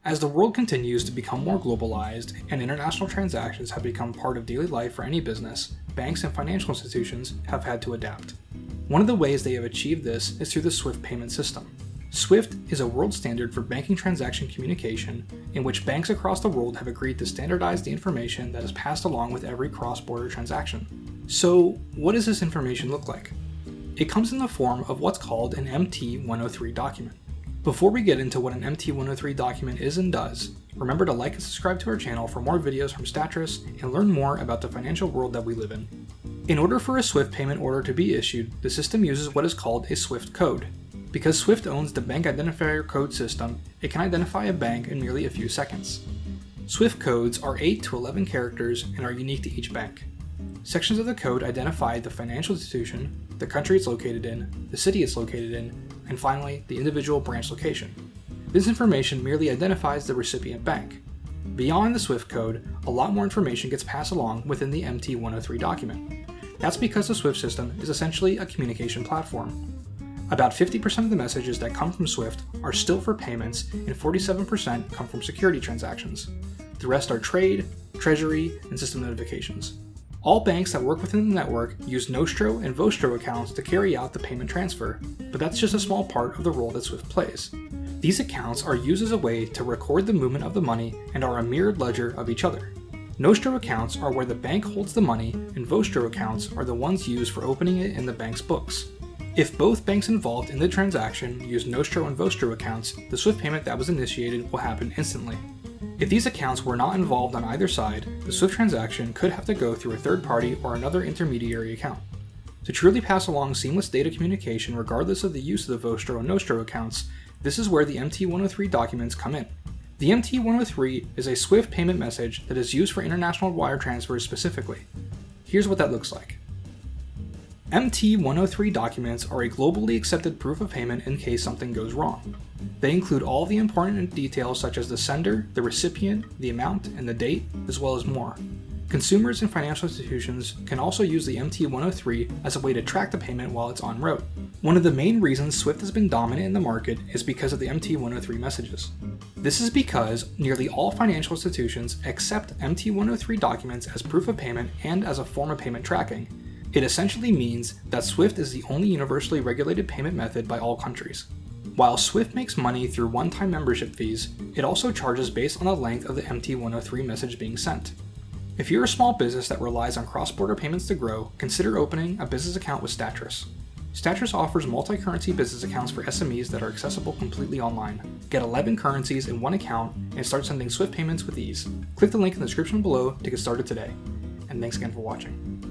As the world continues to become more globalized and international transactions have become part of daily life for any business, banks and financial institutions have had to adapt. One of the ways they have achieved this is through the SWIFT payment system. SWIFT is a world standard for banking transaction communication in which banks across the world have agreed to standardize the information that is passed along with every cross-border transaction. So, what does this information look like? It comes in the form of what's called an MT103 document. Before we get into what an MT103 document is and does, remember to like and subscribe to our channel for more videos from Statrys and learn more about the financial world that we live in. In order for a SWIFT payment order to be issued, the system uses what is called a SWIFT code. Because SWIFT owns the bank identifier code system, it can identify a bank in merely a few seconds. SWIFT codes are 8 to 11 characters and are unique to each bank. Sections of the code identify the financial institution, the country it's located in, the city it's located in, and finally, the individual branch location. This information merely identifies the recipient bank. Beyond the SWIFT code, a lot more information gets passed along within the MT103 document. That's because the SWIFT system is essentially a communication platform. About 50% of the messages that come from SWIFT are still for payments, and 47% come from security transactions. The rest are trade, treasury, and system notifications. All banks that work within the network use Nostro and Vostro accounts to carry out the payment transfer, but that's just a small part of the role that SWIFT plays. These accounts are used as a way to record the movement of the money and are a mirrored ledger of each other. Nostro accounts are where the bank holds the money, and Vostro accounts are the ones used for opening it in the bank's books. If both banks involved in the transaction use Nostro and Vostro accounts, the SWIFT payment that was initiated will happen instantly. If these accounts were not involved on either side, the SWIFT transaction could have to go through a third party or another intermediary account. To truly pass along seamless data communication regardless of the use of the Vostro and Nostro accounts, this is where the MT103 documents come in. The MT103 is a SWIFT payment message that is used for international wire transfers specifically. Here's what that looks like. MT103 documents are a globally accepted proof of payment in case something goes wrong. They include all the important details such as the sender, the recipient, the amount, and the date, as well as more. Consumers and financial institutions can also use the MT103 as a way to track the payment while it's en route. One of the main reasons SWIFT has been dominant in the market is because of the MT103 messages. This is because nearly all financial institutions accept MT103 documents as proof of payment and as a form of payment tracking. It essentially means that SWIFT is the only universally regulated payment method by all countries. While SWIFT makes money through one-time membership fees, it also charges based on the length of the MT103 message being sent. If you're a small business that relies on cross-border payments to grow, consider opening a business account with Statrys. Statrys offers multi-currency business accounts for SMEs that are accessible completely online. Get 11 currencies in one account and start sending SWIFT payments with ease. Click the link in the description below to get started today. And thanks again for watching.